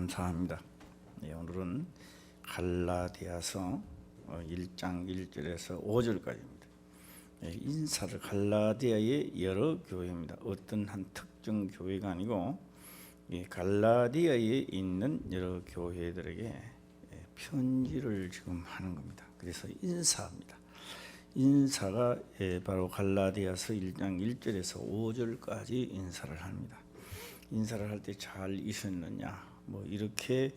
감사합니다. 오늘은 갈라디아서 1장 1절에서 5절까지입니다. 인사를 갈라디아의 여러 교회입니다. 어떤 한 특정 교회가 아니고 갈라디아에 있는 여러 교회들에게 편지를 지금 하는 겁니다. 그래서 인사입니다. 인사가 바로 갈라디아서 1장 1절에서 5절까지 인사를 합니다. 인사를 할 때 잘 있었느냐 뭐 이렇게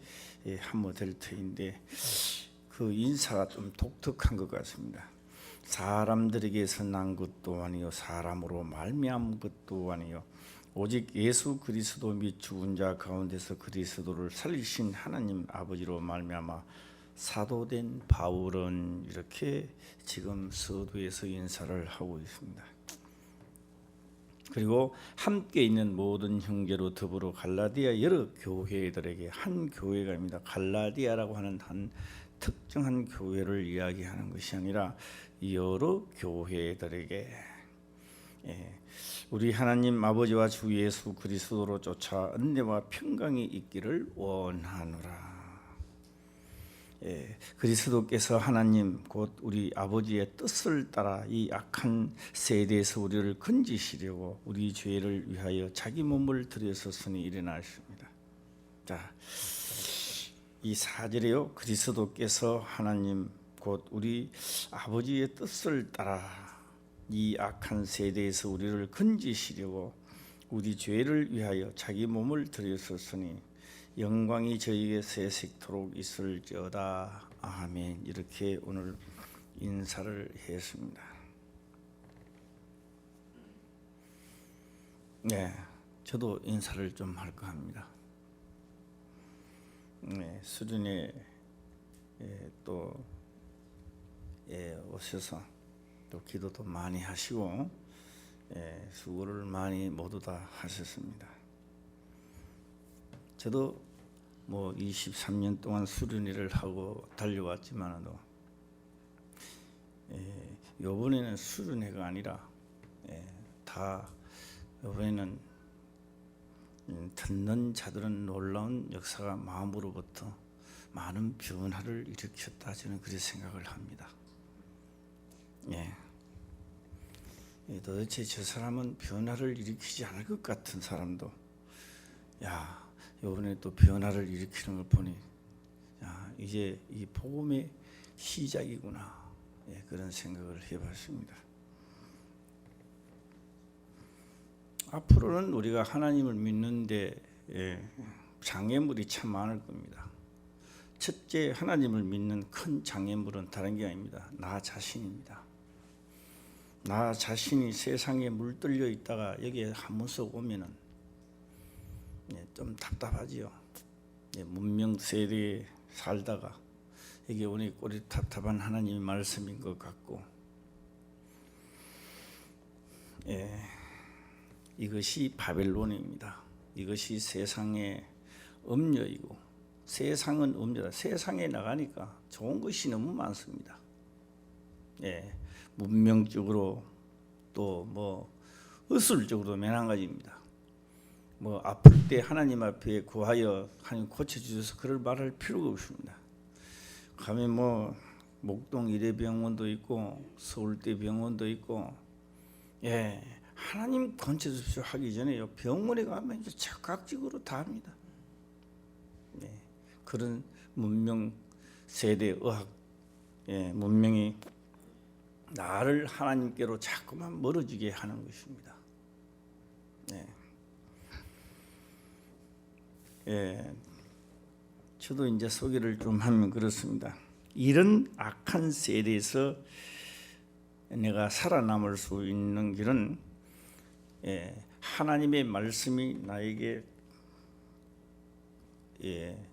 하면 될 터인데 그 인사가 좀 독특한 것 같습니다. 사람들에게서 난 것도 아니요 사람으로 말미암은 것도 아니요 오직 예수 그리스도 및 죽은 자 가운데서 그리스도를 살리신 하나님 아버지로 말미암아 사도된 바울은 이렇게 지금 서두에서 인사를 하고 있습니다. 그리고 함께 있는 모든 형제로 더불어 갈라디아 여러 교회들에게 한 교회가 아닙니다. 갈라디아라고 하는 한 특정한 교회를 이야기하는 것이 아니라 여러 교회들에게 우리 하나님 아버지와 주 예수 그리스도로 쫓아 은혜와 평강이 있기를 원하노라. 그리스도께서 하나님 곧 우리 아버지의 뜻을 따라 이 악한 세대에서 우리를 건지시려고 우리 죄를 위하여 자기 몸을 들여섰으니 일어나십니다. 자, 이 4절에요. 그리스도께서 하나님 곧 우리 아버지의 뜻을 따라 이 악한 세대에서 우리를 건지시려고 우리 죄를 위하여 자기 몸을 들여섰으니 영광이 저희에게 세세토록 있을지어다. 아멘. 이렇게 오늘 인사를 했습니다. 저도 인사를 좀 할까 합니다. 수련회 또 오셔서 또 기도도 많이 하시고 수고를 많이 모두 다 하셨습니다. 저도 뭐 23년 동안 수련회를 하고 달려왔지만도 이번에는 수련회가 아니라 다 이번에는 듣는 자들은 놀라운 역사가 마음으로부터 많은 변화를 일으켰다 저는 그렇게 생각을 합니다. 도대체 저 사람은 변화를 일으키지 않을 것 같은 사람도 이번에 또 변화를 일으키는 걸 보니 이제 이 복음의 시작이구나 그런 생각을 해봤습니다. 앞으로는 우리가 하나님을 믿는데 장애물이 참 많을 겁니다. 첫째, 하나님을 믿는 큰 장애물은 다른 게 아닙니다. 나 자신입니다. 나 자신이 세상에 물들려 있다가 여기에 한 번씩 오면은 좀 답답하지요. 문명 세대에 살다가 이게 오늘 꼬리 답답한 하나님의 말씀인 것 같고 이것이 바벨론입니다. 이것이 세상의 음료이고 세상은 음료다. 세상에 나가니까 좋은 것이 너무 많습니다. 문명적으로 또 뭐 의술적으로도 매한가지입니다. 뭐 아플 때 하나님 앞에 구하여 하나님 고쳐주셔서 그럴 말할 필요가 없습니다. 가면 뭐 목동 일회병원도 있고 서울대 병원도 있고 하나님 고쳐주십시오 하기 전에 병원에 가면 이제 즉각적으로 다 합니다. 그런 문명 세대 의학 문명이 나를 하나님께로 자꾸만 멀어지게 하는 것입니다. 저도 이제 소개를 좀 하면 그렇습니다. 이런 악한 세대에서 내가 살아남을 수 있는 길은 하나님의 말씀이 나에게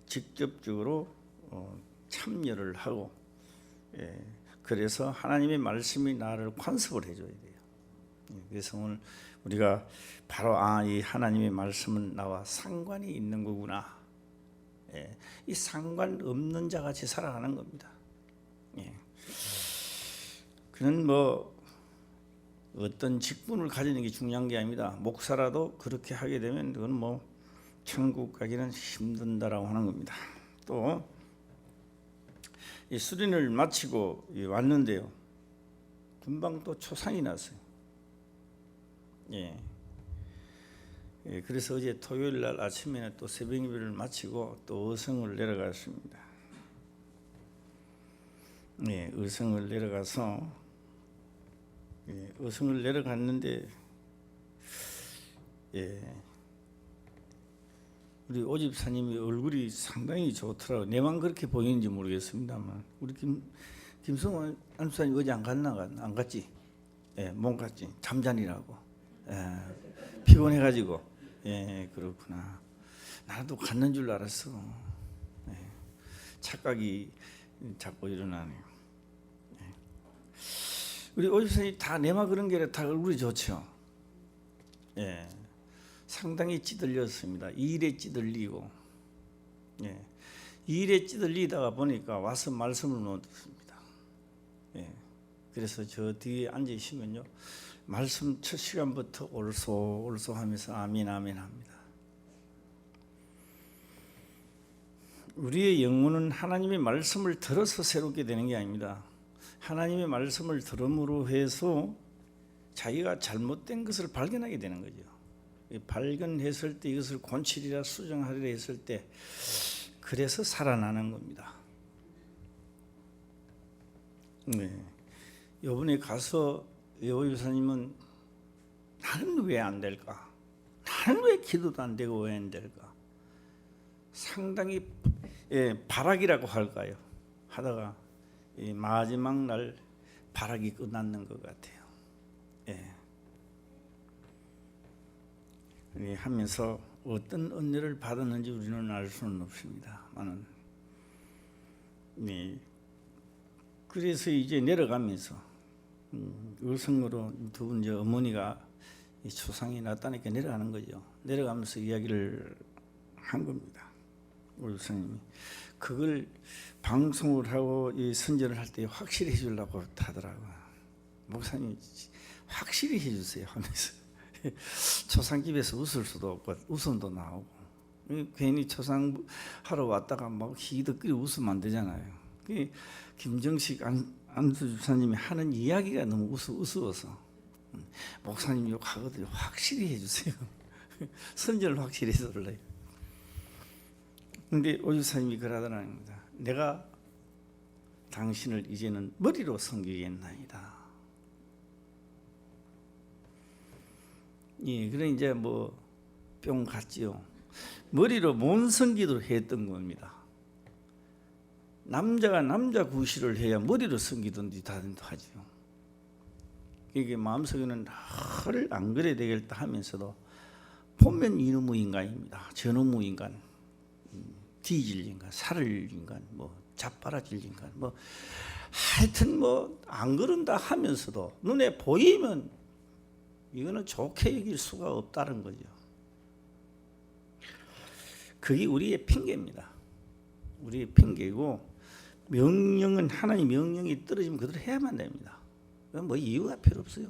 직접적으로 참여를 하고 그래서 하나님의 말씀이 나를 관습을 해줘야 돼요. 그래서 오늘 우리가 바로 이 하나님의 말씀은 나와 상관이 있는 거구나. 이 상관없는 자 같이 살아가는 겁니다. 그는 뭐 어떤 직분을 가지는 게 중요한 게 아닙니다. 목사라도 그렇게 하게 되면 그건 뭐 천국 가기는 힘든다라고 하는 겁니다. 또 이 수련을 마치고 왔는데요, 금방 또 초상이 났어요. 그래서 어제 토요일 날 아침에는 또 새벽 예배를 마치고 또 의성을 내려갔습니다. 의성을 내려가서 의성을 내려갔는데 우리 오집사님이 얼굴이 상당히 좋더라고요. 내만 그렇게 보이는지 모르겠습니다만 우리 김성환 안수사님 어제 안 갔지? 못 갔지. 잠자니라고. 피곤해가지고. 그렇구나. 나도 갔는 줄 알았어. 착각이 자꾸 일어나네요. 우리 오집사님 다 내만 그런 게 아니라 다 얼굴이 좋죠. 상당히 찌들렸습니다. 일에 찌들리고, 일에 찌들리다가 보니까 와서 말씀을 못 듣습니다. 그래서 저 뒤에 앉으시면요, 말씀 첫 시간부터 올소 하면서 아멘 합니다. 우리의 영혼은 하나님의 말씀을 들어서 새롭게 되는 게 아닙니다. 하나님의 말씀을 들음으로 해서 자기가 잘못된 것을 발견하게 되는 거죠. 발견했을 때 이것을 곤칠이라 수정하리라 했을 때 그래서 살아나는 겁니다. 이번에 가서 오집사님은 나는 왜 안 될까? 나는 왜 기도도 안 되고 왜 안 될까? 상당히 발악이라고 할까요? 하다가 마지막 날 발악이 끝났는 것 같아요. 하면서 어떤 은혜를 받았는지 우리는 알 수는 없습니다만은, 그래서 이제 내려가면서 의성으로 두 분 어머니가 초상이 났다니까 내려가는 거죠. 내려가면서 이야기를 한 겁니다. 우리 선생님이 그걸 방송을 하고 이 선전을 할 때 확실히 해주려고 하더라고요. 목사님 확실히 해주세요 하면서 초상집에서 웃을 수도 없고 웃음도 나오고, 괜히 초상하러 왔다가 막 희덕거리 웃으면 안 되잖아요. 김정식 안수 집사님이 하는 이야기가 너무 우스워서 목사님 욕하거든요. 확실히 해주세요. 선전을 확실히 해달래요. 근데 오 집사님이 그러더라는 겁니다. 내가 당신을 이제는 머리로 섬기겠나이다. 그래 이제 뭐 뿅 갔지요. 머리로 못 섬기도록 했던 겁니다. 남자가 남자 구실을 해야 머리로 섬기든지 다든지 하지요. 이게 마음속에는 나를 안 그래야 되겠다 하면서도 보면 이놈의 인간입니다. 저놈의 인간, 뒤질 인간, 살을 인간, 뭐 자빠라질 인간, 뭐 하여튼 뭐 안 그런다 하면서도 눈에 보이면 이거는 좋게 여길 수가 없다는 거죠. 그게 우리의 핑계입니다. 우리의 핑계고, 명령은 하나님 명령이 떨어지면 그대로 해야만 됩니다. 뭐 이유가 필요 없어요.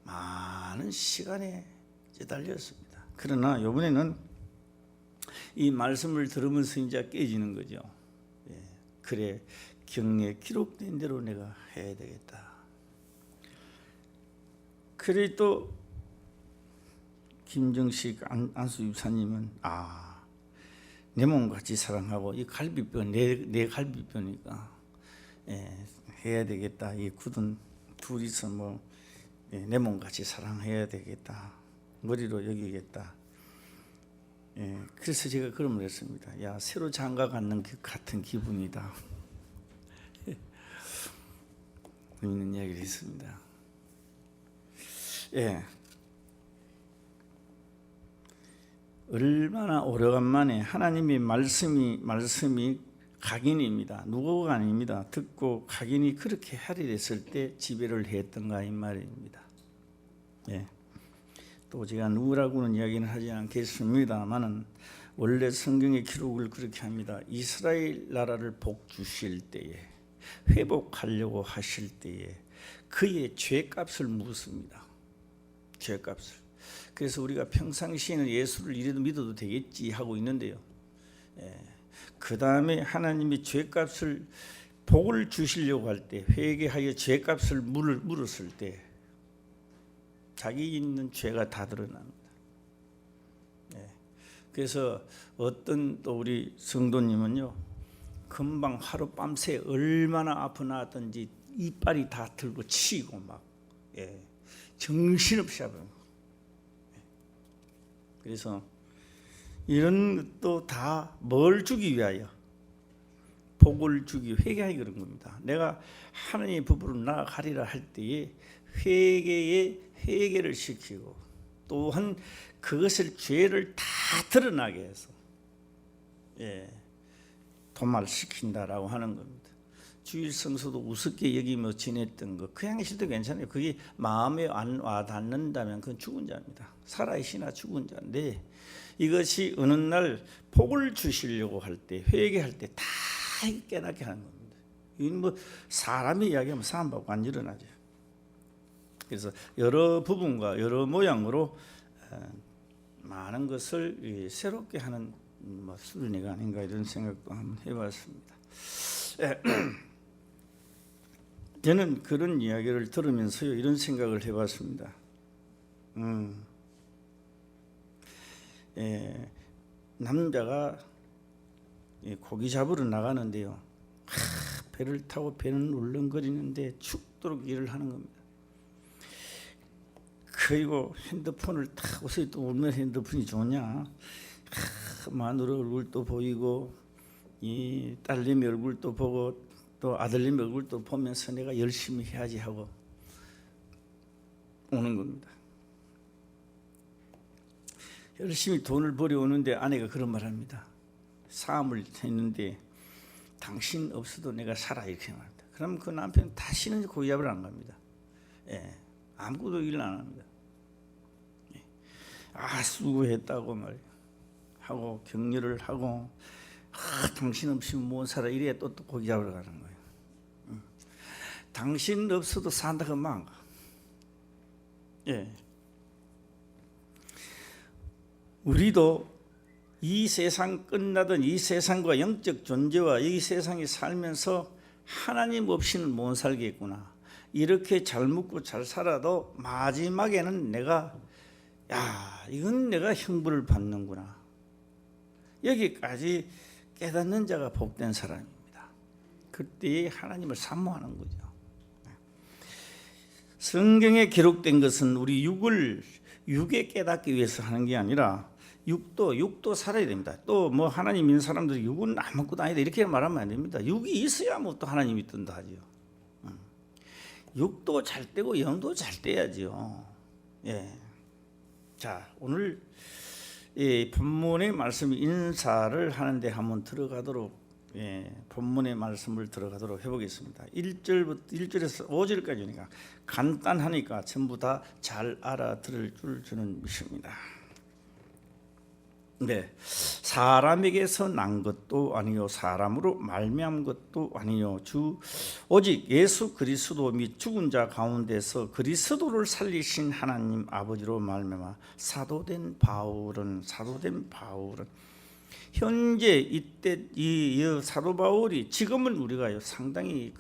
많은 시간에 찌달렸습니다. 그러나 이번에는 이 말씀을 들으면서 이제 깨지는 거죠. 그래, 경에 기록된 대로 내가 해야 되겠다. 그래 또 김정식 안수 집사님은 내 몸같이 사랑하고 이 갈비뼈 내 갈비뼈니까 해야 되겠다. 이 굳은 둘이서 뭐 내 몸같이 사랑해야 되겠다. 머리로 여기겠다. 그래서 제가 그런 말 했습니다. 야, 새로 장가 갖는 같은 기분이다. 재밌는 이야기를 했습니다. 얼마나 오래간만에 하나님의 말씀이 각인입니다. 누구가 아닙니다. 듣고 각인이 그렇게 하리 됐을 때 지배를 했던가 이 말입니다. 또 제가 누구라고는 이야기는 하지 않겠습니다만은 원래 성경의 기록을 그렇게 합니다. 이스라엘 나라를 복 주실 때에, 회복하려고 하실 때에 그의 죄값을 묻습니다. 죄값을. 그래서 우리가 평상시에는 예수를 이래도 믿어도 되겠지 하고 있는데요. 그 다음에 하나님이 죄값을 복을 주시려고 할 때, 회개하여 죄값을 물었을 때 자기 있는 죄가 다 드러납니다. 그래서 어떤 또 우리 성도님은요, 금방 하루 밤새 얼마나 아프나든지 이빨이 다 들고 치고 막 정신없이 하고, 그래서 이런 것도 다 뭘 주기 위하여? 복을 주기, 회개하기 그런 겁니다. 내가 하나님의 법으로 나아가리라 할 때에 회개를 시키고, 또한 그것을 죄를 다 드러나게 해서 도말시킨다라고 하는 겁니다. 주일 성수도 우습게 여기며 지냈던 거, 그 양식도 괜찮아요. 그게 마음에 안 와닿는다면 그건 죽은 자입니다. 살아있으나 죽은 자인데, 이것이 어느 날 복을 주시려고 할 때, 회개할 때 다 깨닫게 하는 겁니다. 이건 뭐 사람이 이야기하면 사람밖에 안 일어나죠. 그래서 여러 부분과 여러 모양으로 많은 것을 새롭게 하는 수련회가 아닌가 이런 생각도 한번 해봤습니다. 저는 그런 이야기를 들으면서요, 이런 생각을 해봤습니다. 남자가 고기 잡으러 나가는데요, 배를 타고 배는 울렁거리는데 죽도록 일을 하는 겁니다. 그리고 핸드폰을 탁, 어서 또 얼마나 핸드폰이 좋냐, 마누라 얼굴도 보이고 이 딸내미 얼굴도 보고 또 아들내미 얼굴도 보면서 내가 열심히 해야지 하고 오는 겁니다. 열심히 돈을 벌여오는데 아내가 그런 말 합니다. 사업을 했는데 당신 없어도 내가 살아, 이렇게 말합니다. 그럼 그 남편은 다시는 고기 잡으러 안 갑니다. 아무것도 일 안 합니다. 수고했다고 말하고 격려를 하고, 당신 없이면 못 살아, 이래야 또 고기 잡으러 가는 거예요. 당신 없어도 산다 그러면 안 가. 우리도 이 세상 끝나던 이 세상과 영적 존재와 이 세상에 살면서 하나님 없이는 못 살겠구나, 이렇게 잘 먹고 잘 살아도 마지막에는 내가 이건 내가 형벌을 받는구나, 여기까지 깨닫는 자가 복된 사람입니다. 그때 하나님을 사모하는 거죠. 성경에 기록된 것은 우리 육에 깨닫기 위해서 하는 게 아니라 육도 살아야 됩니다. 또 뭐 하나님 믿는 사람들이 육은 아무것도 아니다 이렇게 말하면 안 됩니다. 육이 있어야 뭐 또 하나님 믿든다 하죠. 육도 잘 떼고 영도 잘 떼야죠. 자, 오늘 이 본문의 말씀 인사를 하는데 한번 들어가도록, 본문의 말씀을 들어가도록 해보겠습니다. 1절에서 5절까지니까 간단하니까 전부 다 잘 알아들을 줄 저는 믿습니다. 사람에게서 난 것도 아니요 사람으로 말미암은 것도 아니요 오직 예수 그리스도 및 죽은 자 가운데서 그리스도를 살리신 하나님 아버지로 말미암아 사도된 바울은 현재 이때 이 사도 바울이, 지금은 우리가 상당히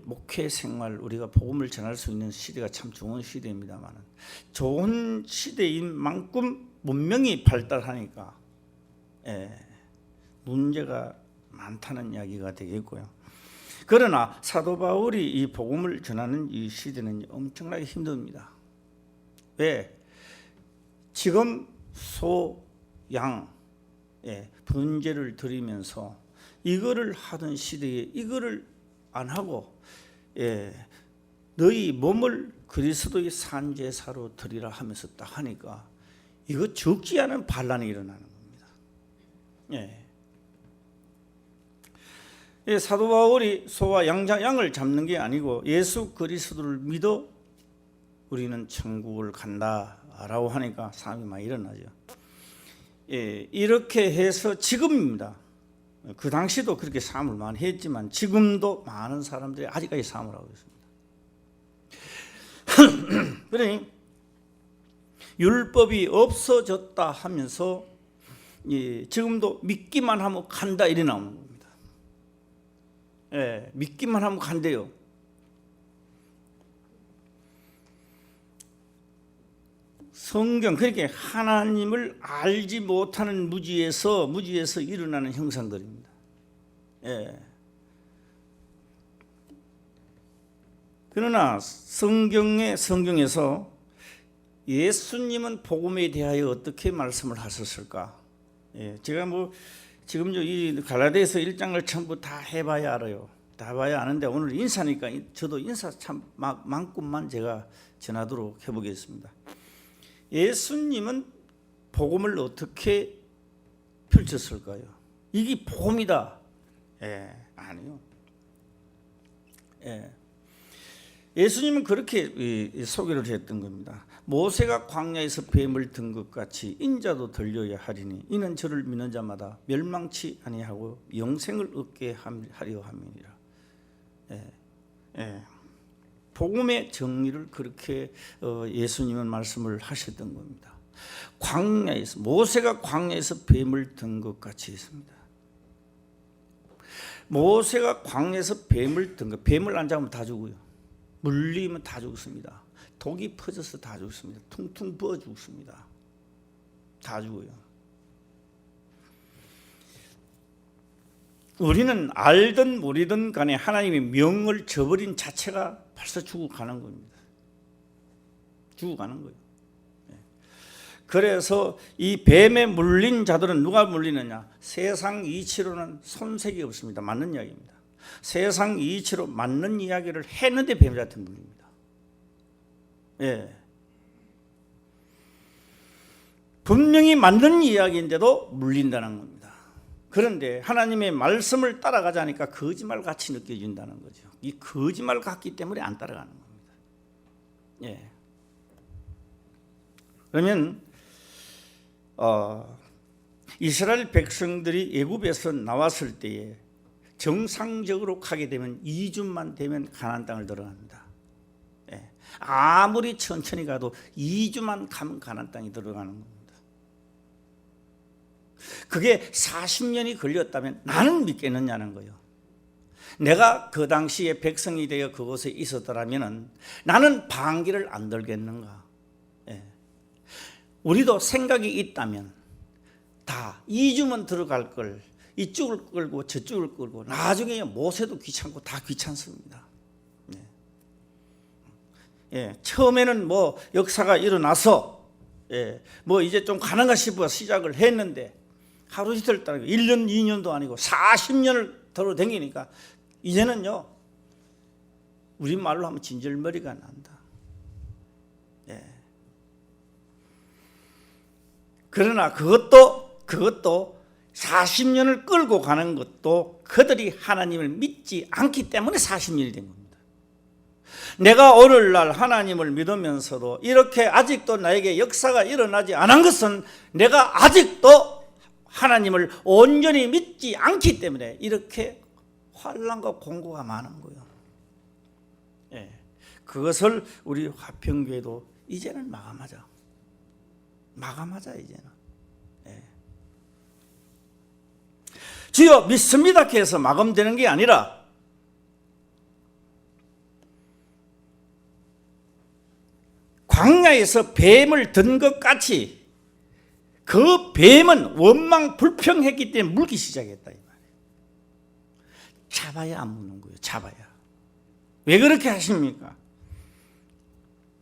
목회 생활, 우리가 복음을 전할 수 있는 시대가 참 좋은 시대입니다만, 좋은 시대인 만큼 문명이 발달하니까 문제가 많다는 이야기가 되겠고요. 그러나 사도 바울이 이 복음을 전하는 이 시대는 엄청나게 힘듭니다. 왜? 지금 소양 분제를 드리면서 이거를 하던 시대에 이거를 안 하고 너희 몸을 그리스도의 산제사로 드리라 하면서 딱 하니까 이거 적지 않은 반란이 일어나는 겁니다. 사도 바울이 소와 양을 잡는 게 아니고 예수 그리스도를 믿어 우리는 천국을 간다라고 하니까 사람이 많이 일어나죠. 이렇게 해서 지금입니다. 그 당시도 그렇게 사람을 많이 했지만 지금도 많은 사람들이 아직까지 사람을 하고 있습니다. 그러니 율법이 없어졌다 하면서 지금도 믿기만 하면 간다 이래 나오는 겁니다. 믿기만 하면 간대요. 성경, 그렇게 하나님을 알지 못하는 무지에서 일어나는 형상들입니다. 그러나 성경에서 예수님은 복음에 대하여 어떻게 말씀을 하셨을까? 제가 지금 이 갈라디아서 1장을 전부 다 해봐야 알아요. 다 봐야 아는데 오늘 인사니까 저도 인사 참 만큼만 제가 전하도록 해보겠습니다. 예수님은 복음을 어떻게 펼쳤을까요? 이게 복음이다. 아니요. 예수님은 그렇게 소개를 했던 겁니다. 모세가 광야에서 뱀을 든 것 같이 인자도 들려야 하리니 이는 저를 믿는 자마다 멸망치 아니하고 영생을 얻게 하려 함이니라. 복음의 정리를 그렇게 예수님은 말씀을 하셨던 겁니다. 모세가 광야에서 뱀을 든 것 같이 했습니다. 모세가 광야에서 뱀을 든 것, 뱀을 안 잡으면 다 죽어요. 물리면 다 죽습니다. 독이 퍼져서 다 죽습니다. 퉁퉁 부어 죽습니다. 다 죽어요. 우리는 알든 모르든 간에 하나님의 명을 저버린 자체가 벌써 죽어가는 겁니다. 죽어가는 거예요. 그래서 이 뱀에 물린 자들은 누가 물리느냐? 세상 이치로는 손색이 없습니다. 맞는 이야기입니다. 세상 이치로 맞는 이야기를 했는데 뱀 같은 분입니다. 분명히 맞는 이야기인데도 물린다는 겁니다. 그런데 하나님의 말씀을 따라가자니까 거짓말같이 느껴진다는 거죠. 이 거짓말 같기 때문에 안 따라가는 겁니다. 그러면 이스라엘 백성들이 애굽에서 나왔을 때에 정상적으로 가게 되면 2주만 되면 가나안 땅을 들어갑니다. 아무리 천천히 가도 2주만 가면 가나안 땅이 들어가는 겁니다. 그게 40년이 걸렸다면 나는 믿겠느냐는 거예요. 내가 그 당시에 백성이 되어 그곳에 있었더라면 나는 방귀를 안 들겠는가? 우리도 생각이 있다면 다 2주만 들어갈 걸 이쪽을 끌고 저쪽을 끌고 나중에 모세도 귀찮고 다 귀찮습니다. 처음에는 역사가 일어나서 이제 좀 가능가 싶어 시작을 했는데 하루 이틀 따라 1년 2년도 아니고 40년을 돌아다니니까 이제는요 우리말로 하면 진절머리가 난다. 그러나 그것도 40년을 끌고 가는 것도 그들이 하나님을 믿지 않기 때문에 40년이 된 겁니다. 내가 오늘날 하나님을 믿으면서도 이렇게 아직도 나에게 역사가 일어나지 않은 것은 내가 아직도 하나님을 온전히 믿지 않기 때문에 이렇게 환난과 공고가 많은 거예요. 그것을 우리 화평교회도 이제는 마감하자 이제는. 주여 믿습니다 해서 마감되는 게 아니라 광야에서 뱀을 든 것 같이 그 뱀은 원망 불평했기 때문에 물기 시작했다 이 말이에요. 잡아야 안 묻는 거예요. 잡아야. 왜 그렇게 하십니까?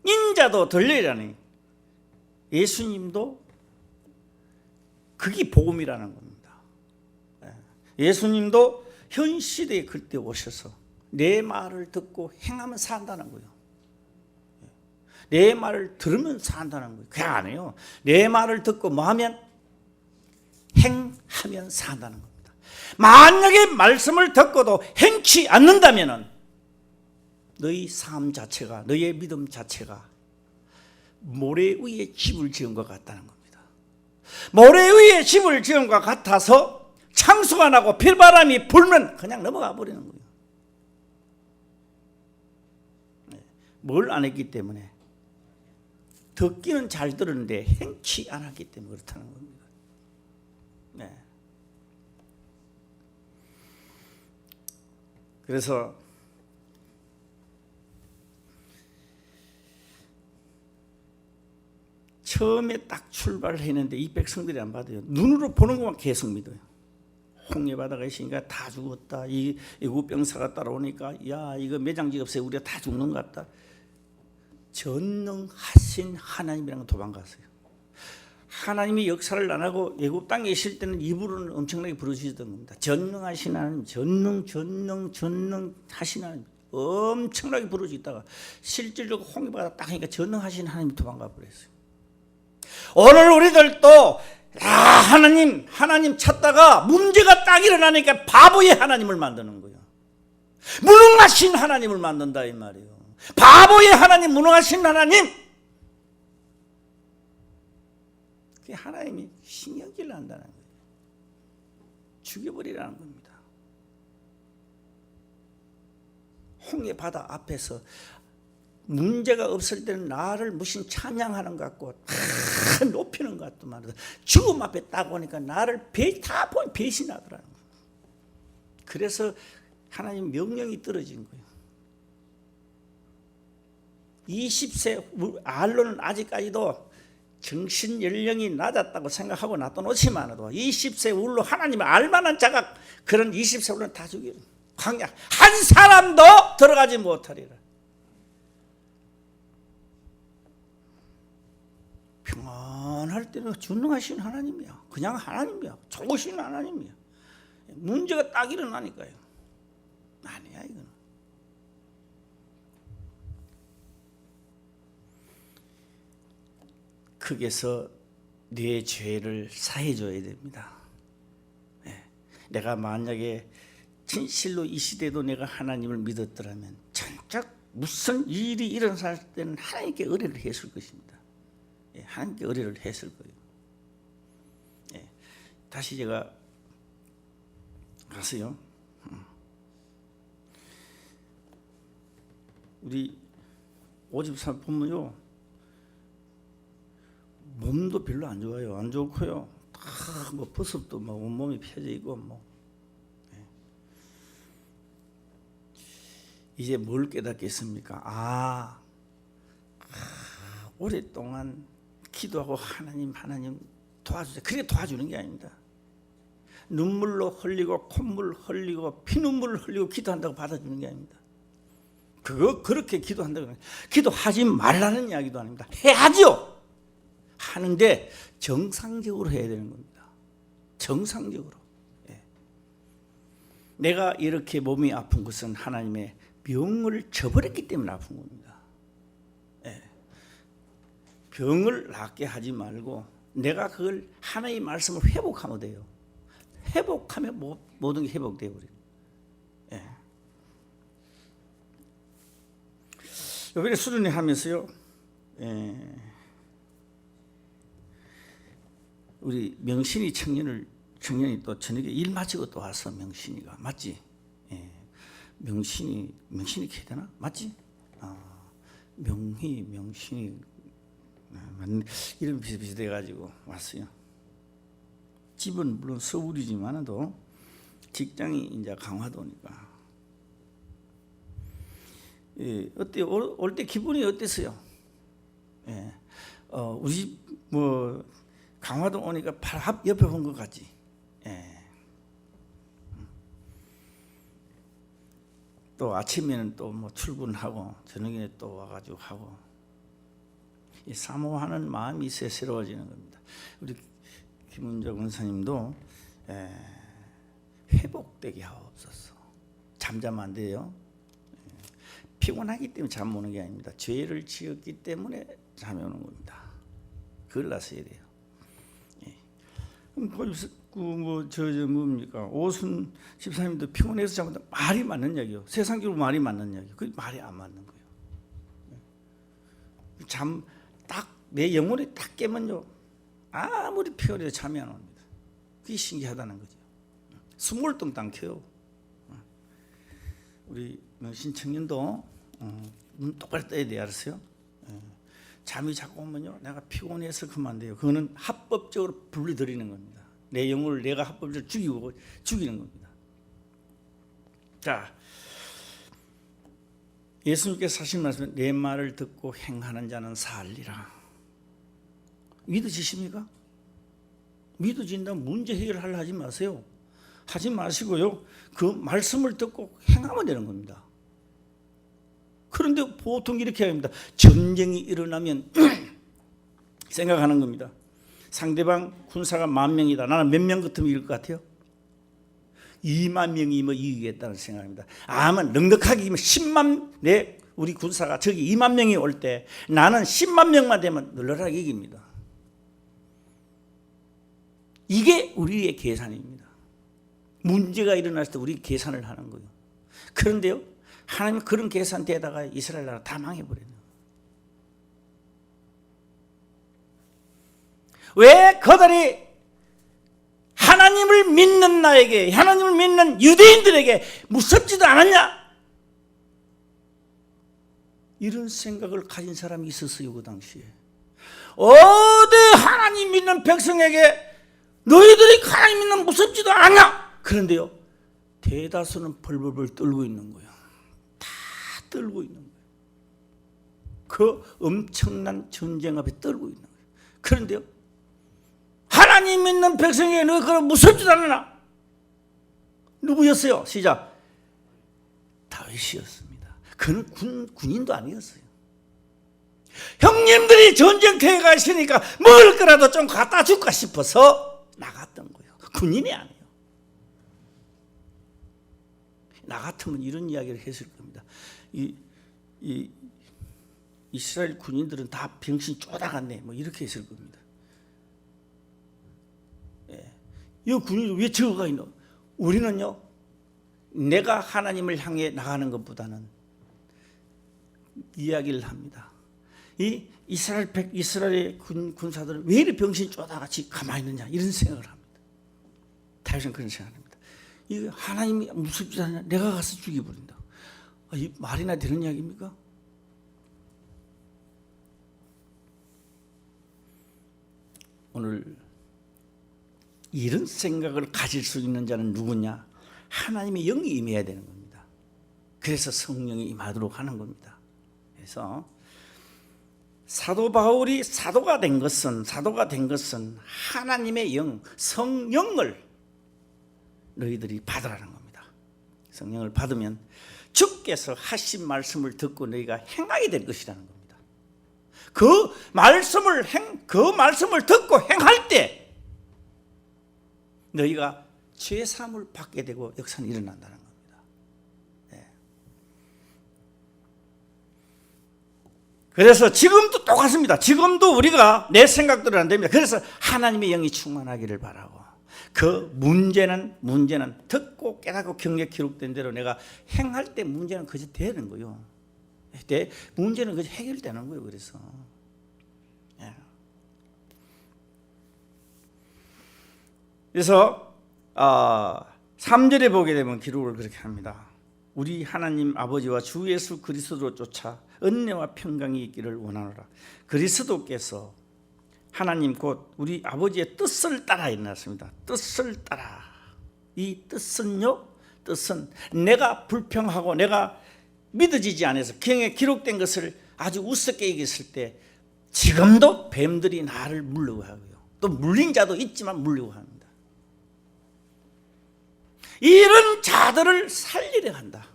인자도 들리라니. 예수님도 그게 복음이라는 겁니다. 예수님도 현 시대에 그때 오셔서 내 말을 듣고 행하면 산다는 거예요. 내 말을 들으면 산다는 거예요. 그게 아니에요. 내 말을 듣고 뭐 하면? 행하면 산다는 겁니다. 만약에 말씀을 듣고도 행치 않는다면 너희 삶 자체가, 너희의 믿음 자체가 모래 위에 집을 지은 것 같다는 겁니다. 모래 위에 집을 지은 것 같아서 창수가 나고 필바람이 불면 그냥 넘어가 버리는 거예요. 뭘 안 했기 때문에? 듣기는 잘 들었는데 행치 않았기 때문에 그렇다는 겁니다. 네. 그래서 처음에 딱 출발을 했는데 이 백성들이 안 받아요. 눈으로 보는 것만 계속 믿어요. 홍해 바다가 있으니까 다 죽었다. 이 애국병사가 따라오니까 야 이거 매장지 없어요. 우리가 다 죽는 것 같다. 전능하신 하나님이랑 도망갔어요. 하나님이 역사를 안 하고 애국 땅에 있을 때는 입으로는 엄청나게 부르시던 겁니다. 전능하신 하나님, 전능하신 하나님 엄청나게 부르시다가 실질적으로 홍해 바다 딱 하니까 전능하신 하나님이 도망가 버렸어요. 오늘 우리들도 하나님 찾다가 문제가 딱 일어나니까 바보의 하나님을 만드는 거예요. 무능하신 하나님을 만든다 이 말이에요. 바보의 하나님, 무능하신 하나님. 그 하나님이 신경질을 한다는 거예요. 죽여버리라는 겁니다. 홍해 바다 앞에서 문제가 없을 때는 나를 무슨 찬양하는 것 같고 높이는 것 같도 말이야. 죽음 앞에 딱 오니까 나를 다 배신하더라는 거예요. 그래서 하나님 명령이 떨어진 거예요. 20세 알로는 아직까지도 정신 연령이 낮았다고 생각하고 놔둬놓지만도 20세 울로 하나님을 알만한 자가 그런 20세 울로는 다 죽여요. 광야 한 사람도 들어가지 못하리라. 평안할 때는 전능하신 하나님이야. 그냥 하나님이야. 좋으신 하나님이야. 문제가 딱 일어나니까요. 아니야 이거는. 거기서 내 죄를 사해줘야 됩니다. 내가 만약에 진실로 이 시대도 내가 하나님을 믿었더라면 전적 무슨 일이 일어날 때는 하나님께 의뢰를 했을 것입니다. 하나님께 의뢰를 했을 거예요. 다시 제가 가서요. 우리 오집사 보면요. 몸도 별로 안 좋아요. 안 좋고요. 뭐 버섯도 막 온몸이 펴져 있고 뭐. 이제 뭘 깨닫겠습니까? 오랫동안 기도하고 하나님 도와주세요. 그렇게 도와주는 게 아닙니다. 눈물로 흘리고 콧물 흘리고 피눈물을 흘리고 기도한다고 받아주는 게 아닙니다. 그렇게 기도한다고 기도하지 말라는 이야기도 아닙니다. 해야죠. 하는데 정상적으로 해야 되는 겁니다. 정상적으로. 내가 이렇게 몸이 아픈 것은 하나님의 병을 저버렸기 때문에 아픈 겁니다. 병을 낫게 하지 말고 내가 그걸 하나님의 말씀을 회복하면 돼요. 회복하면 모든 게 회복되어 버려요. 이번에 수련회 하면서요. 우리 명신이 청년이 또 저녁에 일 마치고 또 와서 명신이가 맞지? 명신이 해야 되나? 맞지? 명신이 맞네. 이름 비슷비슷해 가지고 왔어요. 집은 물론 서울이지만도 직장이 이제 강화도니까. 어때요? 올 때 기분이 어땠어요? 우리 뭐 강화도 오니까 바로 옆에 본 것 같지. 또 아침에는 또 뭐 출근하고 저녁에 또 와가지고 하고 이 사모하는 마음이 있어야 새로워지는 겁니다. 우리 김은자 권사님도 회복되게 하옵소서. 잠자면 안 돼요. 피곤하기 때문에 잠 오는 게 아닙니다. 죄를 지었기 때문에 잠이 오는 겁니다. 그걸 나서야 돼요. 뭡니까? 오순 집사님도 피곤해서 잠깐다 말이 맞는 얘기요. 세상적으로 말이 맞는 얘기. 그 말이 안 맞는 거예요. 잠 딱 내 영혼이 딱 깨면요. 아무리 피곤해도 잠이 안 옵니다. 그게 신기하다는 거죠. 숨골등도 안 켜요. 우리 신청년도 눈 똑바로 떠야 돼, 알았어요? 잠이 자꾸 오면요, 내가 피곤해서 그만돼요. 그거는 합법적으로 불러들이는 겁니다. 내 영혼을 내가 합법적으로 죽이는 겁니다. 자, 예수님께서 하신 말씀은 내 말을 듣고 행하는 자는 살리라. 믿어지십니까? 믿어진다면 문제 해결하려 하지 마세요. 하지 마시고요, 그 말씀을 듣고 행하면 되는 겁니다. 그런데 보통 이렇게 합니다. 전쟁이 일어나면 생각하는 겁니다. 상대방 군사가 10,000명이다. 나는 몇 명 같으면 이길 것 같아요? 20,000명이 이기겠다는 생각입니다. 아마 넉넉하게 10만, 우리 군사가 저기 20,000명이 올 때 나는 100,000명만 되면 널널하게 이깁니다. 이게 우리의 계산입니다. 문제가 일어났을 때 우리 계산을 하는 거예요. 그런데요, 하나님은 그런 계산대에다가 이스라엘 나라 다 망해버려요. 왜 그들이 하나님을 믿는 나에게, 하나님을 믿는 유대인들에게 무섭지도 않았냐? 이런 생각을 가진 사람이 있었어요. 그 당시에. 어디 하나님 믿는 백성에게 너희들이 하나님 믿는 무섭지도 않냐? 그런데요, 대다수는 벌벌벌 떨고 있는 거예요. 다 떨고 있는 거예요. 그 엄청난 전쟁 앞에 떨고 있는 거예요. 그런데요, 하나님 믿는 백성에게 너희 그런 무섭지도 않나? 누구였어요? 시작. 다윗이었습니다. 그는 군인도 아니었어요. 형님들이 전쟁터에 가시니까 먹을 거라도 좀 갖다 줄까 싶어서 나갔던 거예요. 군인이 아니에요. 나 같으면 이런 이야기를 했을 겁니다. 이스라엘 군인들은 다 병신 쪼다갔네, 뭐 이렇게 했을 겁니다. 예. 이 군인이 왜 저거가 있노? 우리는요, 내가 하나님을 향해 나가는 것보다는 이야기를 합니다. 이 이스라엘의 군사들은 왜 이렇게 병신 쪼다같이 가만히 있느냐, 이런 생각을 합니다. 다윗은 그런 생각을 합니다. 이 하나님이 무섭지 않냐? 내가 가서 죽여버린다. 이 말이나 되는 이야기입니까? 오늘 이런 생각을 가질 수 있는 자는 누구냐? 하나님의 영이 임해야 되는 겁니다. 그래서 성령이 임하도록 하는 겁니다. 그래서 사도 바울이 사도가 된 것은 하나님의 영, 성령을 너희들이 받으라는 겁니다. 성령을 받으면 주께서 하신 말씀을 듣고 너희가 행하게 될 것이라는 겁니다. 그 말씀을 듣고 행할 때 너희가 죄 사함을 받게 되고 역사는 일어난다는 겁니다. 네. 그래서 지금도 똑같습니다. 지금도 우리가 내 생각대로 안 됩니다. 그래서 하나님의 영이 충만하기를 바라고, 그 문제는 듣고 깨닫고 경력 기록된 대로 내가 행할 때 문제는 그저 되는 거예요. 문제는 그저 해결되는 거예요. 그래서 예. 그래서 3절에 보게 되면 기록을 그렇게 합니다. 우리 하나님 아버지와 주 예수 그리스도로 쫓아 은혜와 평강이 있기를 원하노라. 그리스도께서 하나님 곧 우리 아버지의 뜻을 따라 일어났습니다. 뜻을 따라. 이 뜻은요, 뜻은 내가 불평하고 내가 믿어지지 않아서 경에 기록된 것을 아주 우습게 여겼을 때 지금도 뱀들이 나를 물려고 하고요, 또 물린 자도 있지만 물려고 합니다. 이런 자들을 살리려 한다.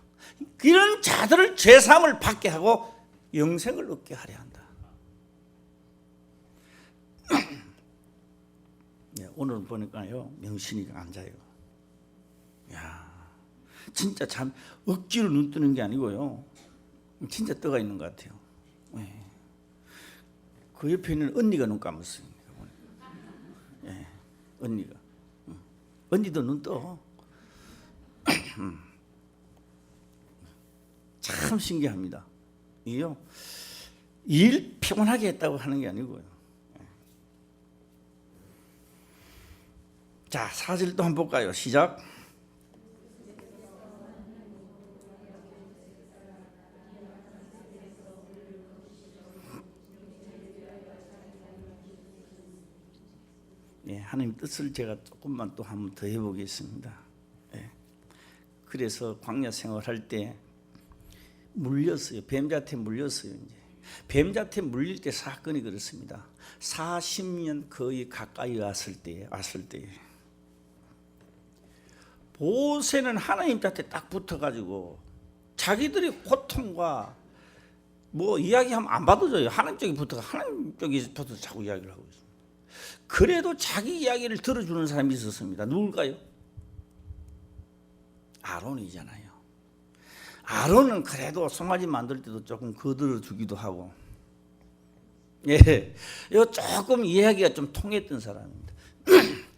이런 자들을 죄사함을 받게 하고 영생을 얻게 하려 한다. 오늘 보니까요, 명신이가 앉아요. 야, 진짜 참 억지로 눈 뜨는 게 아니고요, 진짜 떠가 있는 것 같아요. 네. 그 옆에 있는 언니가 눈 감았어요. 네, 언니가. 언니도 눈 떠. 참 신기합니다. 이게요, 일 피곤하게 했다고 하는 게 아니고요. 자, 4절 또 한번 볼까요? 시작. 하나님 뜻을 제가 조금만 또 한번 더 해보겠습니다. 그래서 광야 생활할 때 물렸어요. 뱀자한테 물렸어요. 이제 뱀자한테 물릴 때 사건이 그렇습니다. 40년 거의 가까이 왔을 때 모세는 하나님한테 딱 붙어가지고 자기들의 고통과 뭐 이야기하면 안 받아줘요. 하나님 쪽에 붙어가 하나님 쪽에 붙어서 자꾸 이야기를 하고 있습니다. 그래도 자기 이야기를 들어주는 사람이 있었습니다. 누굴까요? 아론이잖아요. 아론은 그래도 송아지 만들 때도 조금 거들어 주기도 하고, 이거 조금 이야기가 좀 통했던 사람입니다.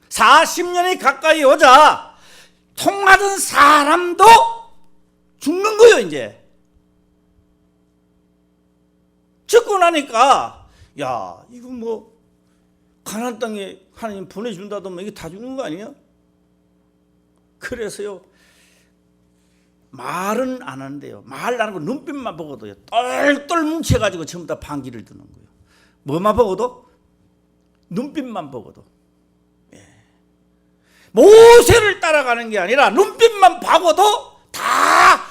40년이 가까이 오자 통하던 사람도 죽는 거예요. 이제 죽고 나니까 야 이거 뭐 가나안 땅에 하나님 보내준다더만 이게 다 죽는 거 아니에요? 그래서요 말은 안 하는데요, 말 안 하고 눈빛만 보고도요 똘똘 뭉쳐가지고 전부 다 반기를 드는 거예요. 뭐만 보고도? 눈빛만 보고도. 모세를 따라가는 게 아니라 눈빛만 봐고도 다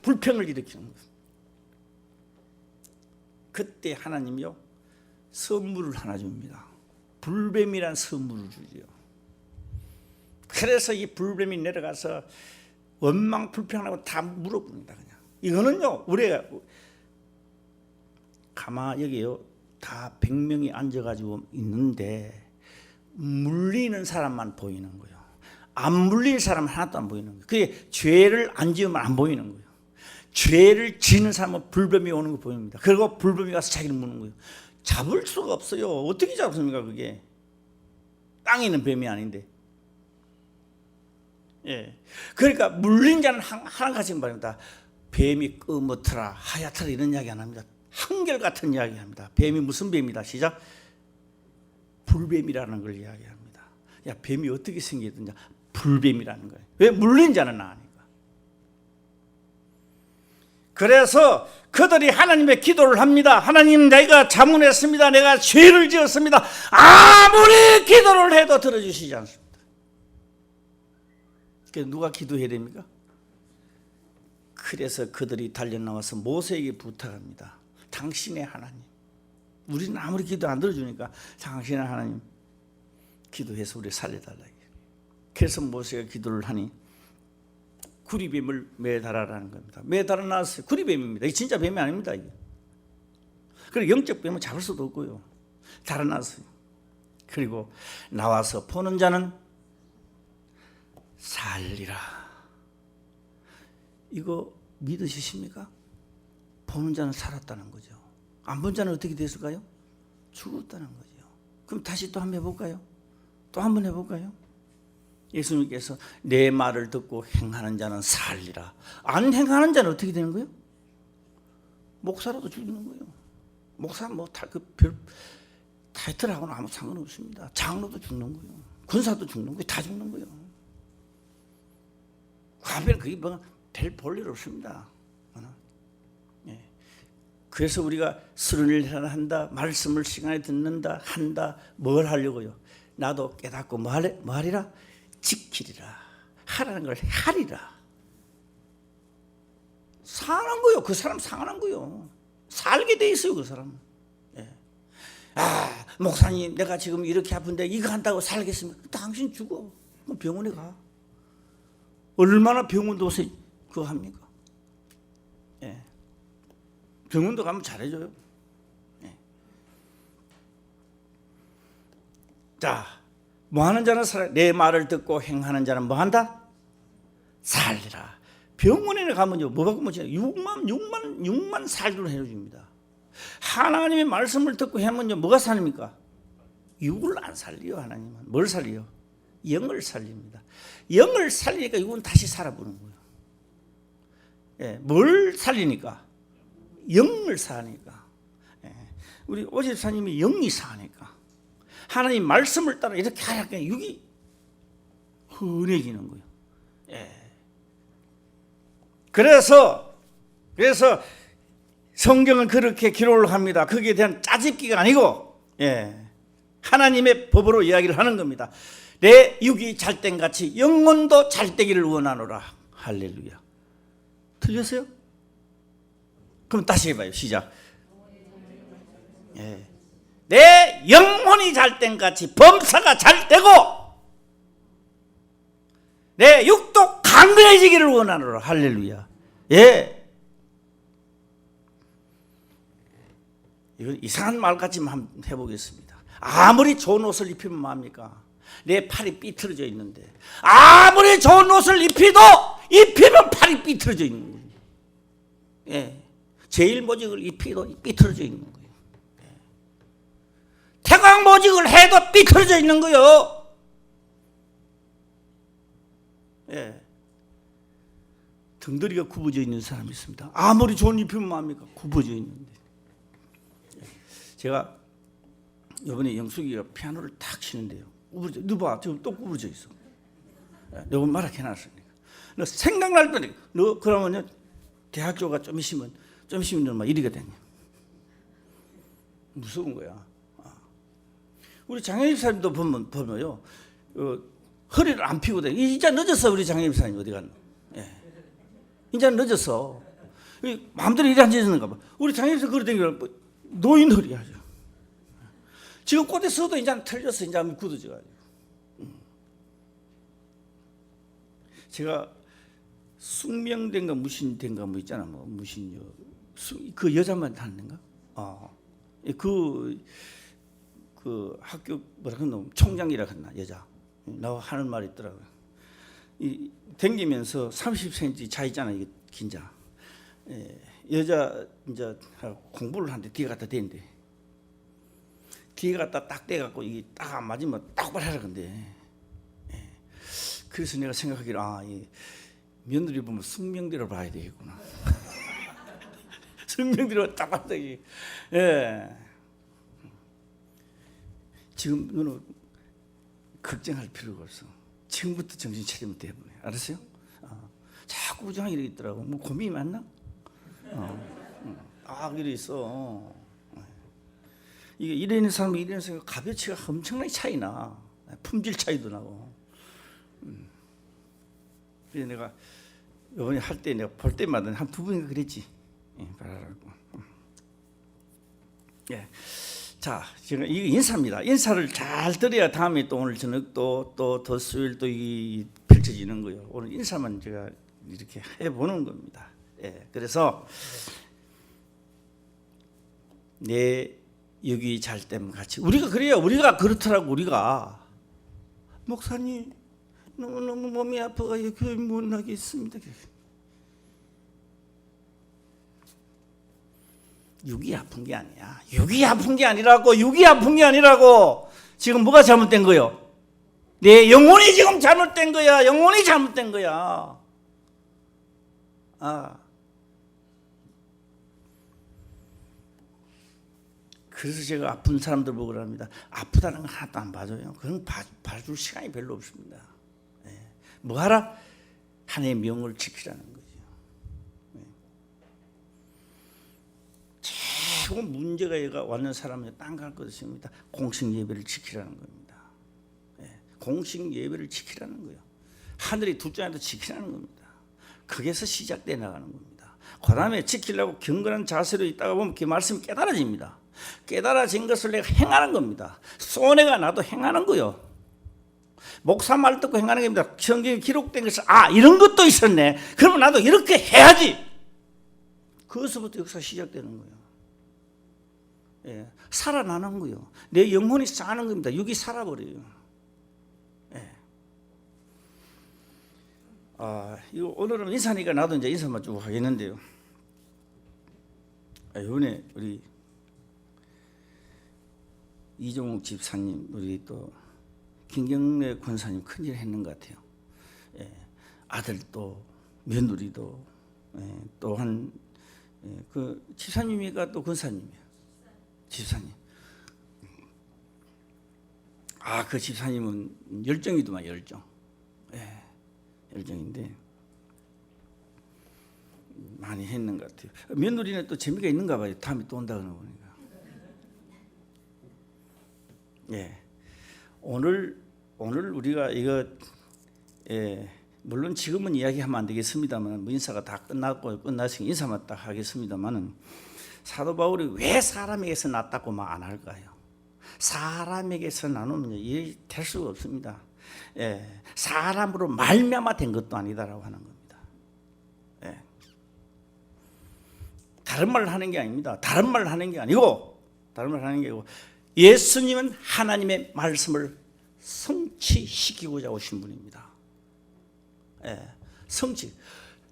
불평을 일으키는 거예요. 그때 하나님이요 선물을 하나 줍니다. 불뱀이란 선물을 주죠. 그래서 이 불뱀이 내려가서 원망 불평하고 다 물어봅니다. 그냥 이거는요 우리가 가만 여기요 다 100명이 앉아가지고 있는데 물리는 사람만 보이는 거예요. 안 물리는 사람은 하나도 안 보이는 거예요. 그게 죄를 안 지으면 안 보이는 거예요. 죄를 지는 사람은 불뱀이 오는 거 보입니다. 그리고 불뱀이 가서 자기를 무는 거예요. 잡을 수가 없어요. 어떻게 잡습니까 그게? 땅에 있는 뱀이 아닌데. 그러니까 물린 자는 하나같이 말입니다. 뱀이 끄무트라 하얗더라 이런 이야기 안 합니다. 한결같은 이야기 합니다. 뱀이 무슨 뱀이다 시작? 불뱀이라는 걸 이야기합니다. 야 뱀이 어떻게 생겼느냐? 불뱀이라는 거예요. 왜? 물린 자는 아니까. 그래서 그들이 하나님의 기도를 합니다. 하나님 내가 자문했습니다. 내가 죄를 지었습니다. 아무리 기도를 해도 들어주시지 않습니다. 그래서 누가 기도해야 됩니까? 그래서 그들이 달려나와서 모세에게 부탁합니다. 당신의 하나님, 우리는 아무리 기도 안 들어주니까 당신의 하나님 기도해서 우리 살려달라. 그래서 모세가 기도를 하니 구리뱀을 매달아라는 겁니다. 매달아 놨어요. 구리뱀입니다. 이게 진짜 뱀이 아닙니다. 이게. 그리고 영적 뱀은 잡을 수도 없고요. 달아놨어요. 그리고 나와서 보는 자는 살리라. 이거 믿으시십니까? 보는 자는 살았다는 거죠. 안 본 자는 어떻게 됐을까요? 죽었다는 거죠. 그럼 다시 또 한번 해볼까요? 또 한번 해볼까요? 예수님께서 내 말을 듣고 행하는 자는 살리라. 안 행하는 자는 어떻게 되는 거예요? 목사라도 죽는 거예요. 목사 별 타이틀하고는 아무 상관없습니다. 장로도 죽는 거예요. 군사도 죽는 거예요. 다 죽는 거예요. 가면 그게 뭐 별 볼일 없습니다. 그래서 우리가 수련을 한다, 말씀을 시간에 듣는다, 한다, 뭘 하려고요? 나도 깨닫고 뭐 하리라? 지키리라. 하라는 걸 하리라. 상한 거요. 그 사람 상한 거요. 살게 돼 있어요, 그 사람. 아, 목사님, 내가 지금 이렇게 아픈데 이거 한다고 살겠습니까? 당신 죽어. 병원에 가. 얼마나 병원도 와서 그거 합니까? 병원도 가면 잘해줘요. 자, 뭐 하는 자는 살아. 내 말을 듣고 행하는 자는 뭐 한다? 살리라. 병원에 가면요, 뭐 받고 뭐지? 6만 살기로 해줍니다. 하나님의 말씀을 듣고 하면요, 뭐가 살립니까? 육을 안 살려요. 하나님은 뭘 살려요? 영을 살립니다. 영을 살리니까 육은 다시 살아보는 거예요. 뭘 살리니까? 영을 사니까. 우리 오집사님이 영이 사니까 하나님 말씀을 따라 이렇게 하니까 육이 흔해지는 거예요. 그래서 성경은 그렇게 기록을 합니다. 거기에 대한 짜집기가 아니고, 하나님의 법으로 이야기를 하는 겁니다. 내 육이 잘된 같이 영혼도 잘되기를 원하노라. 할렐루야. 틀렸어요? 그럼 다시 해봐요. 시작. 예. 내 영혼이 잘된 같이 범사가 잘되고 내 육도 강건해지기를 원하노라. 할렐루야. 예. 이거 이상한 말 같지만 한번 해보겠습니다. 아무리 좋은 옷을 입히면 뭐합니까? 내 팔이 삐뚤어져 있는데 아무리 좋은 옷을 입히면 팔이 삐뚤어져 있는 거예요. 예. 제일 모직을 입히도 삐뚤어져 있는 거예요. 예. 태광 모직을 해도 삐뚤어져 있는 거예요. 예. 등다리가 굽어져 있는 사람이 있습니다. 아무리 좋은 입히면 뭐합니까? 굽어져 있는데. 제가 이번에 영숙이가 피아노를 탁 치는데요. 너 봐, 지금 또 구부러져 있어. 내가 말해놨으니까. 너 생각날 때, 너 그러면요 대학교가 좀 있으면 막 이리게 되냐. 무서운 거야. 우리 장혜임 사님도 보면요, 허리를 안 펴고 돼. 이제 늦었어. 우리 장혜임 사님 어디 갔나? 예. 이제 늦었어. 마음대로 일이 안 되는가 봐. 우리 장혜임 사님 걸어다니면 노인 허리야. 지금 꽃에 서도 이제 틀렸어. 이제 한번 굳어져가지고. 제가 숙명된가 무신된가 뭐 있잖아. 뭐 무신여. 그 여자만 하는가? 그 학교 뭐라 그러나 총장이라 했나 여자. 나와 하는 말이 있더라고요. 이 댕기면서 30cm 차 있잖아. 이게 긴자. 여자 이제 공부를 하는데 뒤에 갖다 댄대. 뒤에 갖다 딱 떼갖고 이게 딱 안 맞으면 똑바로 하라 근데. 그래서 내가 생각하기를 이 며느리 보면 숙명대로 봐야 되겠구나. 숙명대로 딱 봤다 이게. 예. 지금 너는 걱정할 필요가 없어. 지금부터 정신 차리면 돼. 알았어요? 자꾸 부정하게 이러고 있더라고. 뭐 고민이 많나? 이래 있어. 이게 이래 있는 사람이 이래 있는 사람이 값어치가 엄청나게 차이나. 품질 차이도 나고. 그래서 내가 이번에 할 때 내가 볼 때마다 한 두 번인가 그랬지. 바라라고. 예. 자, 지금 이거 인사입니다. 인사를 잘 드려야 다음에 또 오늘 저녁 또 수요일 또 이 펼쳐지는 거예요. 오늘 인사만 제가 이렇게 해보는 겁니다. 예. 그래서 내 여기 잘됨 같이 우리가 그래요. 우리가 그렇더라고. 우리가 목사님 너무너무 몸이 아파가 교회 못 나겠습니다. 육이 아픈 게 아니야. 육이 아픈 게 아니라고. 육이 아픈 게 아니라고. 지금 뭐가 잘못된 거요? 내 영혼이 지금 잘못된 거야. 영혼이 잘못된 거야. 그래서 제가 아픈 사람들 보고 합니다. 아프다는 건 하나도 안 봐줘요. 그건 봐줄 시간이 별로 없습니다. 뭐 하라? 하나님의 명을 지키라는 거죠. 최고 문제가 왔는 사람은 딴 거 할 것 없습니다. 공식 예배를 지키라는 겁니다. 공식 예배를 지키라는 거예요. 하늘이 둘째 안에도 지키라는 겁니다. 거기에서 시작돼 나가는 겁니다. 그 다음에 지키려고 경건한 자세로 있다가 보면 그 말씀이 깨달아집니다. 깨달아진 것을 내가 행하는 겁니다. 손해가 나도 행하는 거요. 목사 말 듣고 행하는 겁니다. 성경에 기록된 것을 이런 것도 있었네. 그러면 나도 이렇게 해야지. 그것부터 역사 시작되는 거예요. 살아나는 거예요. 내 영혼이 사는 겁니다. 육이 살아버려요. 이거 오늘은 인사니까 나도 이제 인사만 쭉 하겠는데요. 이번에 우리 이종욱 집사님, 우리 또 김경래 권사님 큰일 했는 것 같아요. 아들도 며느리도 또한 그 집사님이가 또 권사님이에요. 집사님. 그 집사님은 열정이더만 열정. 열정인데 많이 했는 것 같아요. 며느리는 또 재미가 있는가 봐요. 다음에 또 온다 그러는 거니까. 예. 오늘 우리가 이거 물론 지금은 이야기하면 안 되겠습니다만 인사가 다 끝났으니 인사만 딱 하겠습니다만은 사도 바울이 왜 사람에게서 났다고 막 안 할까요? 사람에게서 나누면 일이 될 수가 없습니다. 사람으로 말미암아 된 것도 아니다라고 하는 겁니다. 다른 말을 하는 게 아닙니다. 다른 말을 하는 게 아니고 예수님은 하나님의 말씀을 성취시키고자 오신 분입니다. 성취.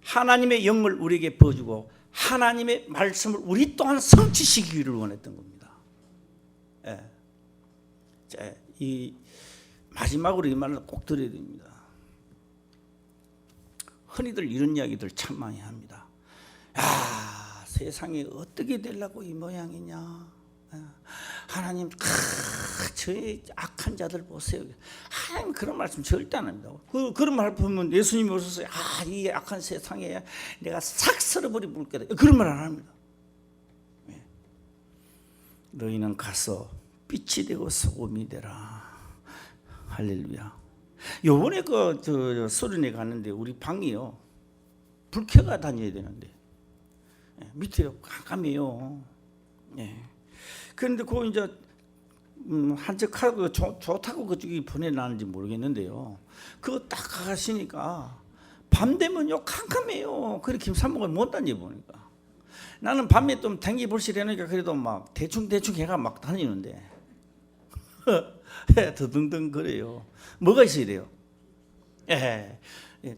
하나님의 영을 우리에게 부어주고 하나님의 말씀을 우리 또한 성취시키기를 원했던 겁니다. 자, 이 마지막으로 이 말을 꼭 드려야 됩니다. 흔히들 이런 이야기들 참 많이 합니다. 야, 세상이 어떻게 되려고 이 모양이냐. 하나님, 저희 악한 자들 보세요. 하나님 그런 말씀 절대 안 합니다. 그런 말 보면 예수님이 오셔서 이 악한 세상에 내가 싹 썰어버리 물 거다. 그런 말 안 합니다. 너희는 가서 빛이 되고 소금이 되라. 할렐루야. 요번에 수련회 갔는데 우리 방이요 불 켜가 다녀야 되는데 밑에 깜깜해요. 그런데 그 이제 한적하고 좋다고 그쪽이 보내놨는지 모르겠는데요. 그거 딱 가시니까 밤 되면요 캄캄해요. 그래 김삼모가 못 다니 보니까 나는 밤에 좀 댕기 볼시려니까 그래도 막 대충 해가 막 다니는데 더듬덩 그래요. 뭐가 있어야 돼요?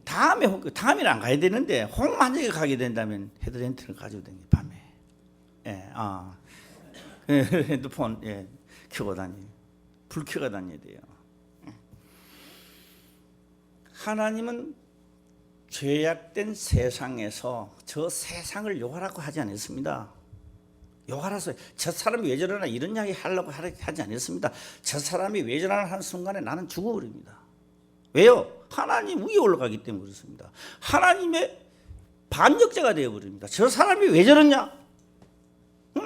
다음에는 안 가야 되는데 홍만적에 가게 된다면 헤드랜턴을 가지고 다니 밤에. 핸드폰 켜고 불 켜고 다녀야 돼요. 하나님은 죄악된 세상에서 저 세상을 욕하라고 하지 않았습니다. 욕하라서 저 사람이 왜 저러나 이런 이야기 하려고 하지 않았습니다. 저 사람이 왜 저러나 하는 순간에 나는 죽어버립니다. 왜요? 하나님 위에 올라가기 때문에 그렇습니다. 하나님의 반역자가 되어버립니다. 저 사람이 왜 저러냐?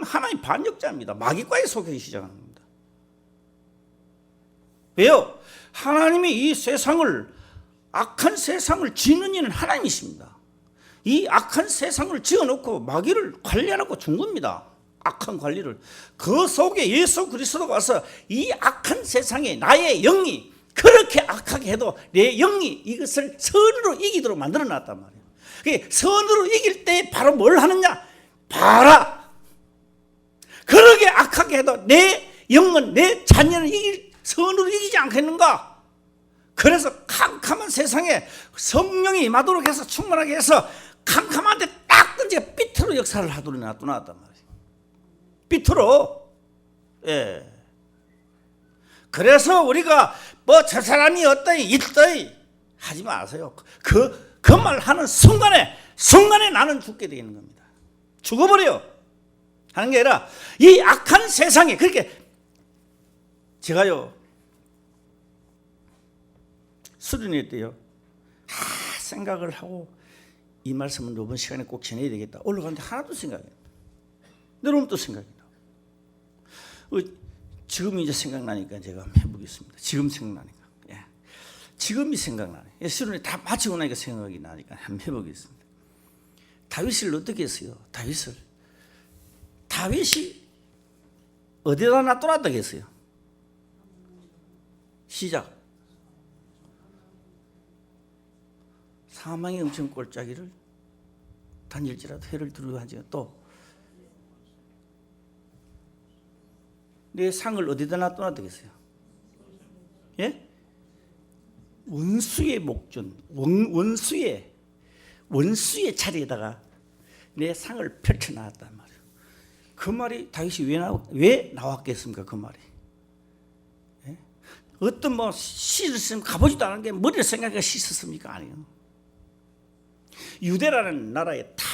하나님 반역자입니다. 마귀과의 속에 시작하는 겁니다. 왜요? 하나님이 이 세상을 악한 세상을 지는 이는 하나님이십니다. 이 악한 세상을 지어놓고 마귀를 관리하고 준 겁니다. 악한 관리를. 그 속에 예수 그리스도가 와서 이 악한 세상에 나의 영이 그렇게 악하게 해도 내 영이 이것을 선으로 이기도록 만들어 놨단 말이에요. 선으로 이길 때 바로 뭘 하느냐? 봐라. 그렇게 악하게 해도 내 영은 내 자녀는 선으로 이기지 않겠는가? 그래서 캄캄한 세상에 성령이 임하도록 해서 충만하게 해서 캄캄한데 딱 던지가 삐뚤어 역사를 하도록 놔뒀단 말이에요. 삐뚤어. 그래서 우리가 뭐 저 사람이 어떠니 이떠니 하지 마세요. 그 말 하는 순간에 나는 죽게 되는 겁니다. 죽어버려요. 하는 게 아니라 이 악한 세상에 그렇게 제가요 수련회 때요 생각을 하고 이 말씀은 이번 시간에 꼭 전해야 되겠다 올라가는데 하나도 생각이 안 나. 여러분 또 생각이 나. 지금 이제 생각나니까 제가 한번 해보겠습니다. 지금 생각나니까. 지금이 생각나네. 수련회 다 마치고 나니까 생각이 나니까 한번 해보겠습니다. 다윗을 어떻게 했어요? 다윗이 어디다 놔둬놨다고 했어요? 시작. 사망의 엄청 꼴짜기를 다닐지라도 해를 두려워하지. 또 내 상을 어디다 놔둬놨다고 했어요? 원수의 목전, 원수의 자리에다가 내 상을 펼쳐놨단 말이에요. 그 말이 다윗이 왜 나왔겠습니까? 그 말이. 어떤 뭐 시를 쓰면 가보지도 않은 게 머리를 생각해 씻었습니까? 아니요. 유대라는 나라에 다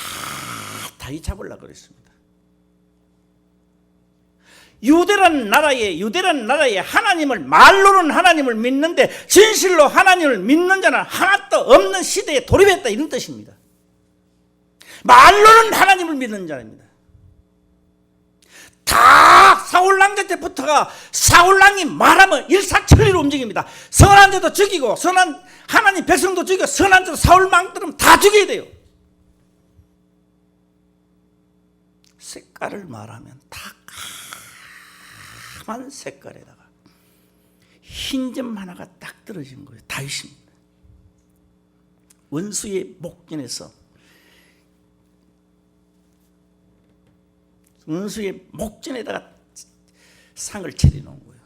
다윗 잡으려고 그랬습니다. 유대라는 나라에 하나님을 말로는 하나님을 믿는데 진실로 하나님을 믿는 자는 하나도 없는 시대에 돌입했다 이런 뜻입니다. 말로는 하나님을 믿는 자입니다. 다 사울 왕한테 붙어가 사울 왕이 말하면 일사천리로 움직입니다. 선한 자도 죽이고 선한 하나님 백성도 죽이고 선한 자도 사울 왕들은 다 죽여야 돼요. 색깔을 말하면 다 까만 색깔에다가 흰 점 하나가 딱 떨어진 거예요. 다윗입니다. 원수의 목전에서 원수의 목전에다가 상을 차려놓은 거예요.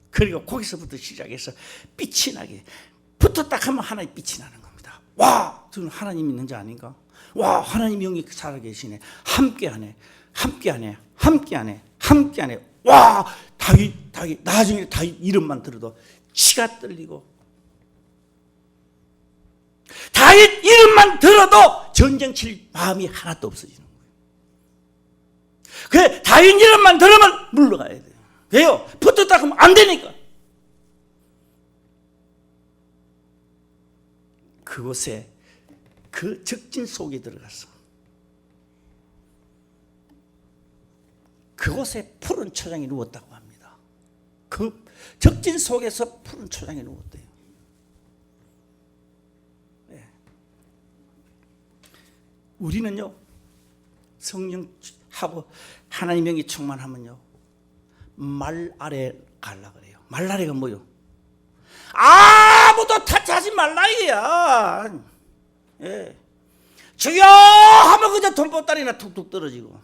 그리고 거기서부터 시작해서 빛이 나게 붙었다 하면 하나의 빛이 나는 겁니다. 와, 저는 하나님 있는 자 아닌가? 와, 하나님 영이 살아계시네. 함께하네. 함께하네. 함께하네. 함께하네. 와, 다윗 나중에 다윗 이름만 들어도 치가 떨리고 다윗 이름만 들어도 전쟁 칠 마음이 하나도 없어지는 거예요. 그래, 다윗 이름만 들으면 물러가야 돼요. 왜요? 붙었다 하면 안 되니까. 그곳에 그 적진 속에 들어갔어. 그곳에 푸른 초장이 누웠다고 합니다. 그 적진 속에서 푸른 초장이 누웠대요. 네. 우리는요, 성령하고 하나님 영이 충만하면요, 말 아래 갈라 그래요. 말 아래가 뭐요? 아무도 타치하지 말라 이거야. 예. 주여 하면 그냥 돈보따리나 툭툭 떨어지고,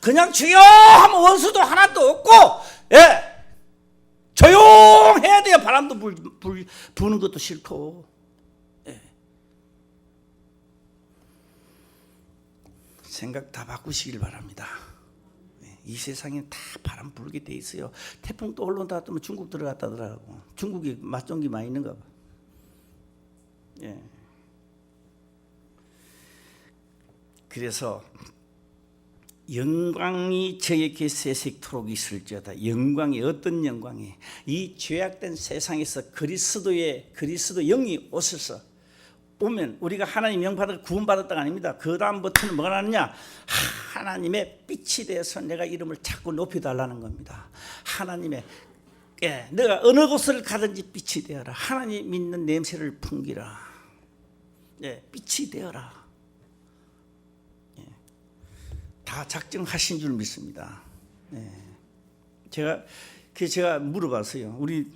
그냥 주여 하면 원수도 하나도 없고, 예, 조용해야 돼요. 바람도 부는 것도 싫고. 예. 생각 다 바꾸시길 바랍니다. 이 세상에 다 바람 불게 돼 있어요. 태풍 또 올라온다 하면 중국 들어갔다더라고. 중국이 맛종기 많이 있는가 봐. 예. 그래서 영광이 저에게 세색토록 있을지어다. 영광이 어떤 영광이? 이 죄악된 세상에서 그리스도 영이 오셔서 오면 우리가 하나님 영 받아 구원받았다가 아닙니다. 그 다음부터는 뭐가 나느냐? 하나님의 빛이 되어서 내가 이름을 자꾸 높여달라는 겁니다. 하나님의, 예, 내가 어느 곳을 가든지 빛이 되어라. 하나님 믿는 냄새를 풍기라. 예, 빛이 되어라. 예, 다 작정하신 줄 믿습니다. 예. 제가 물어봤어요. 우리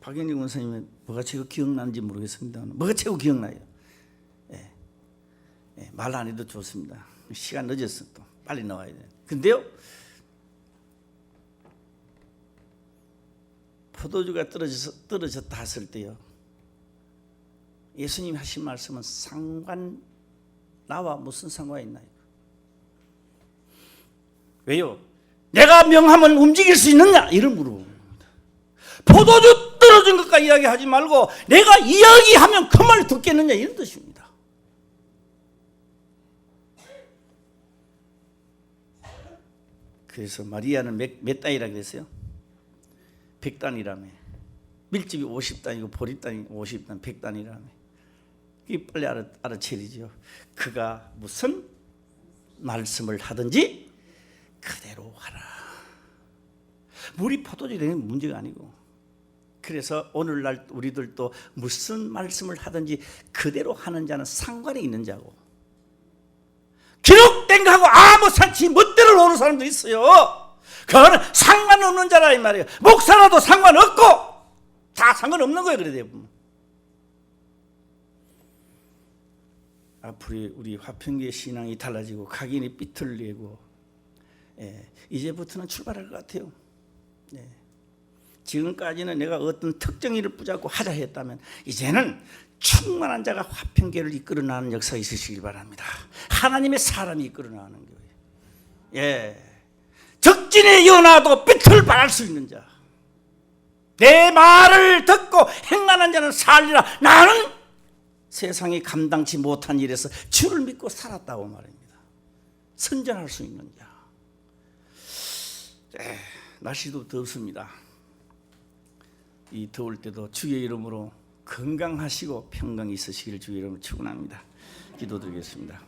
박영리 원사님은 뭐가 최고 기억나는지 모르겠습니다. 뭐가 최고 기억나요? 예. 예, 말 안 해도 좋습니다. 시간 늦었어. 또 빨리 나와야 돼. 근데요, 포도주가 떨어졌다 했을 때요, 예수님이 하신 말씀은 나와 무슨 상관이 있나요? 왜요? 내가 명하면 움직일 수 있느냐? 이런 물어봅니다. 포도주 떨어진 것까지 이야기하지 말고 내가 이야기하면 그 말 듣겠느냐, 이런 뜻입니다. 그래서 마리아는 몇 단이라 그랬어요? 100단이라며. 밀집이 50단이고 보리단이 50단, 100단이라며. 이게 빨리 알아채리죠. 그가 무슨 말씀을 하든지 그대로 하라. 물이 포도주 되는 문제가 아니고, 그래서 오늘날 우리들도 무슨 말씀을 하든지 그대로 하는 자는 상관이 있는 자고, 기록된 거하고 아무 상치 멋대로 노는 사람도 있어요. 그거는 상관없는 자라 이 말이에요. 목사라도 상관없고 다 상관없는 거예요. 그래 대부분. 앞으로 우리 화평교회 신앙이 달라지고 각인이 삐뚤리고, 예, 이제부터는 출발할 것 같아요. 예. 지금까지는 내가 어떤 특정 일을 붙잡고 하자 했다면 이제는 충만한 자가 화평교회를 이끌어 나가는 역사가 있으시길 바랍니다. 하나님의 사람이 이끌어 나가는 교회. 예. 적진에 연하도 빛을 발할 수 있는 자. 내 말을 듣고 행하는 자는 살리라. 나는 세상이 감당치 못한 일에서 주를 믿고 살았다고 말입니다. 선전할 수 있는 자. 날씨도 덥습니다. 이 더울 때도 주의 이름으로 건강하시고 평강이 있으시길 주의 이름으로 축원합니다. 기도드리겠습니다.